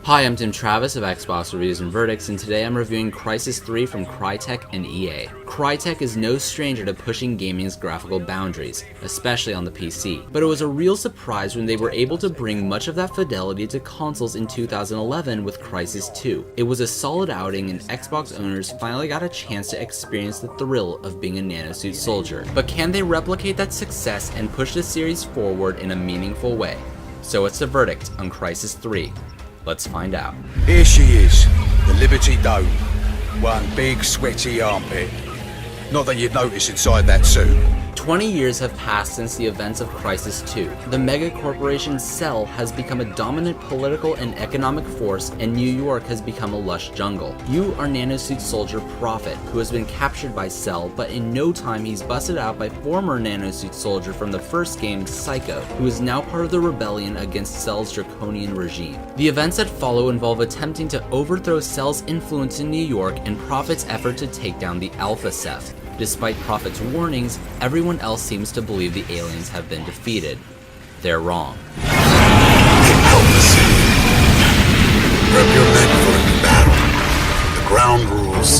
Hi, I'm Tim Travis of Xbox Reviews and Verdicts, and today I'm reviewing Crysis 3 from Crytek and EA. Crytek is no stranger to pushing gaming's graphical boundaries, especially on the PC, but it was a real surprise when they were able to bring much of that fidelity to consoles in 2011 with Crysis 2. It was a solid outing and Xbox owners finally got a chance to experience the thrill of being a nanosuit soldier. But can they replicate that success and push the series forward in a meaningful way? So what's the verdict on Crysis 3? Let's find out. Here she is, the Liberty Dome. One big sweaty armpit. Not that you'd notice inside that suit. 20 years have passed since the events of Crysis 2. The mega corporation Cell has become a dominant political and economic force, and New York has become a lush jungle. You are nanosuit soldier Prophet, who has been captured by Cell, but in no time he's busted out by former nanosuit soldier from the first game, Psycho, who is now part of the rebellion against Cell's draconian regime. The events that follow involve attempting to overthrow Cell's influence in New York and Prophet's effort to take down the Alpha Ceph. Despite Prophet's warnings, everyone else seems to believe the aliens have been defeated. They're wrong. Prep your men for a new battle. The ground rules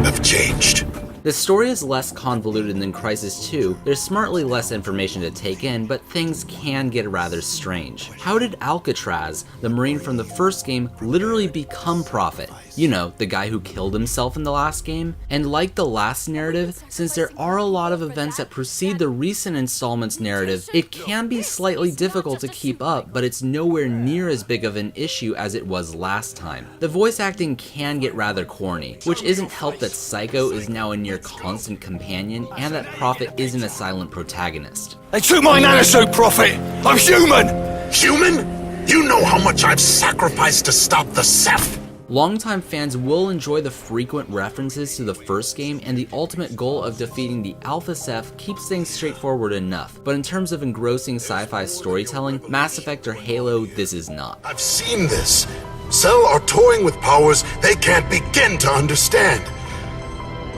have changed. The story is less convoluted than Crysis 2, there's smartly less information to take in, but things can get rather strange. How did Alcatraz, the Marine from the first game, literally become Prophet? You know, the guy who killed himself in the last game? And like the last narrative, since there are a lot of events that precede the recent installment's narrative, it can be slightly difficult to keep up, but it's nowhere near as big of an issue as it was last time. The voice acting can get rather corny, which isn't helped that Psycho is now a near constant companion and that Prophet isn't a silent protagonist. They took my nanosuit, Prophet! I'm human! Human? You know how much I've sacrificed to stop the Ceph? Longtime fans will enjoy the frequent references to the first game, and the ultimate goal of defeating the Alpha Ceph keeps things straightforward enough, but in terms of engrossing sci-fi storytelling, Mass Effect or Halo, this is not. I've seen this. Cell are toying with powers they can't begin to understand.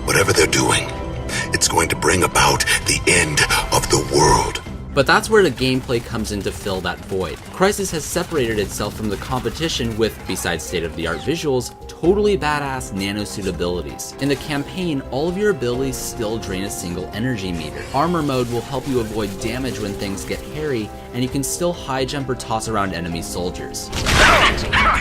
Whatever they're doing, it's going to bring about the end of the world. But that's where the gameplay comes in to fill that void. Crysis has separated itself from the competition with, besides state-of-the-art visuals, totally badass nanosuit abilities. In the campaign, all of your abilities still drain a single energy meter. Armor mode will help you avoid damage when things get hairy, and you can still high jump or toss around enemy soldiers.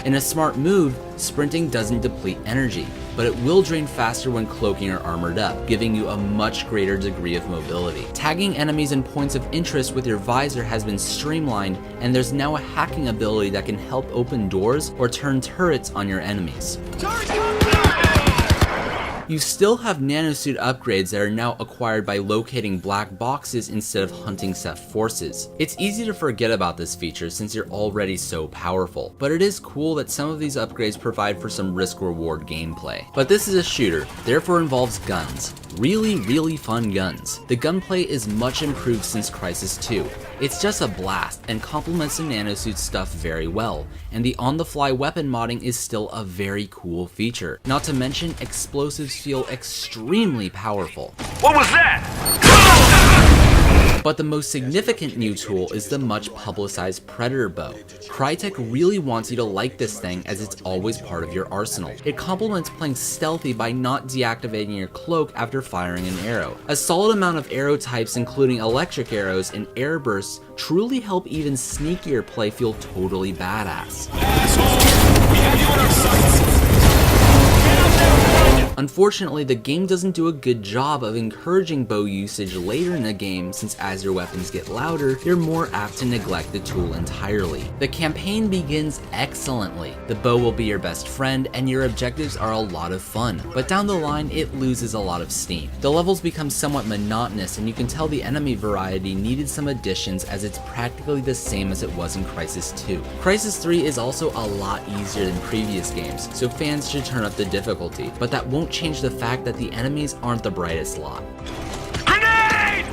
In a smart move, sprinting doesn't deplete energy, but it will drain faster when cloaking or armored up, giving you a much greater degree of mobility. Tagging enemies and points of interest with your visor has been streamlined, and there's now a hacking ability that can help open doors or turn turrets on your enemies. You still have nanosuit upgrades that are now acquired by locating black boxes instead of hunting Ceph forces. It's easy to forget about this feature since you're already so powerful, but it is cool that some of these upgrades provide for some risk-reward gameplay. But this is a shooter, therefore involves guns. Really fun guns. The gunplay is much improved since Crysis 2. It's just a blast and complements the nanosuit stuff very well, and the on-the-fly weapon modding is still a very cool feature. Not to mention, explosives feel extremely powerful. What was that? But the most significant new tool is the much publicized Predator bow. Crytek really wants you to like this thing as it's always part of your arsenal. It complements playing stealthy by not deactivating your cloak after firing an arrow. A solid amount of arrow types including electric arrows and air bursts truly help even sneakier play feel totally badass. Unfortunately, the game doesn't do a good job of encouraging bow usage later in the game, since as your weapons get louder, you're more apt to neglect the tool entirely. The campaign begins excellently. The bow will be your best friend, and your objectives are a lot of fun, but down the line, it loses a lot of steam. The levels become somewhat monotonous, and you can tell the enemy variety needed some additions, as it's practically the same as it was in Crysis 2. Crysis 3 is also a lot easier than previous games, so fans should turn up the difficulty, but that won't change the fact that the enemies aren't the brightest lot. Grenade!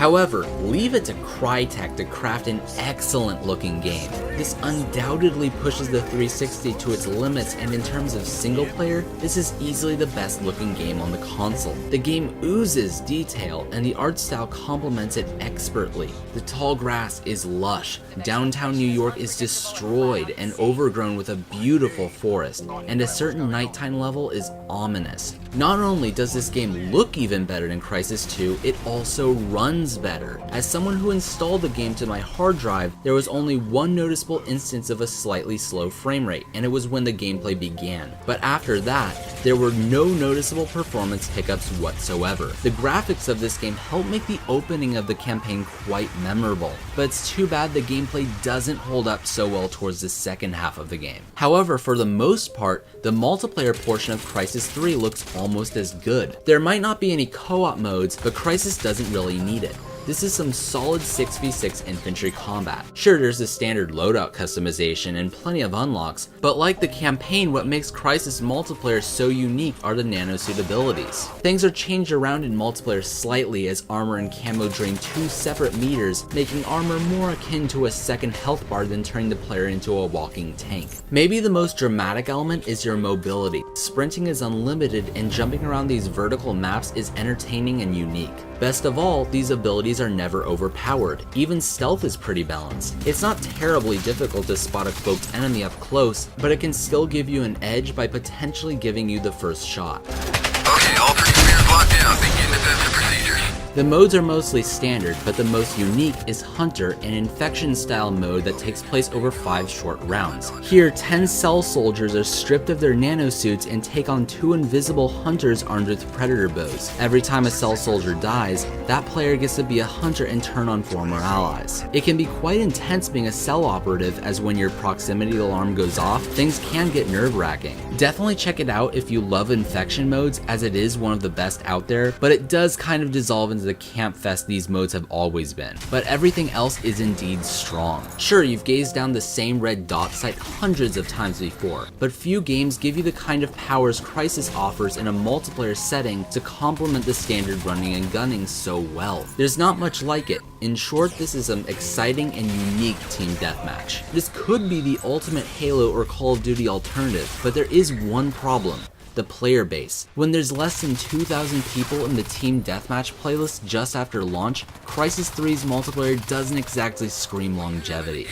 However, leave it to Crytek to craft an excellent looking game. This undoubtedly pushes the 360 to its limits, and in terms of single player, this is easily the best looking game on the console. The game oozes detail and the art style complements it expertly. The tall grass is lush, downtown New York is destroyed and overgrown with a beautiful forest, and a certain nighttime level is ominous. Not only does this game look even better than Crysis 2, it also runs better. As someone who installed the game to my hard drive, there was only one noticeable instance of a slightly slow frame rate, and it was when the gameplay began. But after that, there were no noticeable performance hiccups whatsoever. The graphics of this game help make the opening of the campaign quite memorable, but it's too bad the gameplay doesn't hold up so well towards the second half of the game. However, for the most part, the multiplayer portion of Crysis 3 looks almost as good. There might not be any co-op modes, but Crysis doesn't really need it. This is some solid 6v6 infantry combat. Sure, there's the standard loadout customization and plenty of unlocks, but like the campaign, what makes Crysis multiplayer so unique are the nanosuit abilities. Things are changed around in multiplayer slightly as armor and camo drain two separate meters, making armor more akin to a second health bar than turning the player into a walking tank. Maybe the most dramatic element is your mobility. Sprinting is unlimited and jumping around these vertical maps is entertaining and unique. Best of all, these abilities are never overpowered. Even stealth is pretty balanced. It's not terribly difficult to spot a cloaked enemy up close, but it can still give you an edge by potentially giving you the first shot. Okay, all procedures locked down. Begin defensive procedures. The modes are mostly standard, but the most unique is Hunter, an infection style mode that takes place over 5 short rounds. Here, 10 cell soldiers are stripped of their nanosuits and take on 2 invisible hunters armed with predator bows. Every time a cell soldier dies, that player gets to be a hunter and turn on former allies. It can be quite intense being a cell operative, as when your proximity alarm goes off, things can get nerve-wracking. Definitely check it out if you love infection modes, as it is one of the best out there, but it does kind of dissolve into the camp fest these modes have always been. But everything else is indeed strong. Sure, you've gazed down the same red dot sight hundreds of times before, but few games give you the kind of powers Crysis offers in a multiplayer setting to complement the standard running and gunning so well. There's not much like it. In short, this is an exciting and unique team deathmatch. This could be the ultimate Halo or Call of Duty alternative, but there is one problem: the player base. When there's less than 2,000 people in the team deathmatch playlist just after launch, Crysis 3's multiplayer doesn't exactly scream longevity.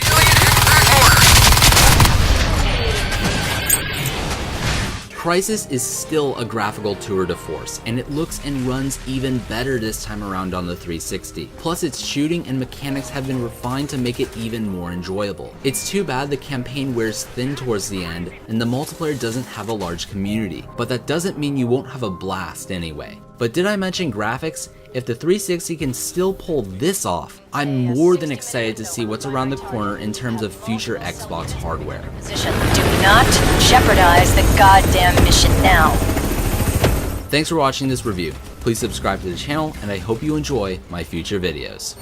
Crysis is still a graphical tour de force, and it looks and runs even better this time around on the 360. Plus, its shooting and mechanics have been refined to make it even more enjoyable. It's too bad the campaign wears thin towards the end, and the multiplayer doesn't have a large community, but that doesn't mean you won't have a blast anyway. But did I mention graphics? If the 360 can still pull this off, I'm more than excited to see what's around the corner in terms of future Xbox hardware. Position. Do not jeopardize the goddamn mission now. Thanks for watching this review. Please subscribe to the channel, and I hope you enjoy my future videos.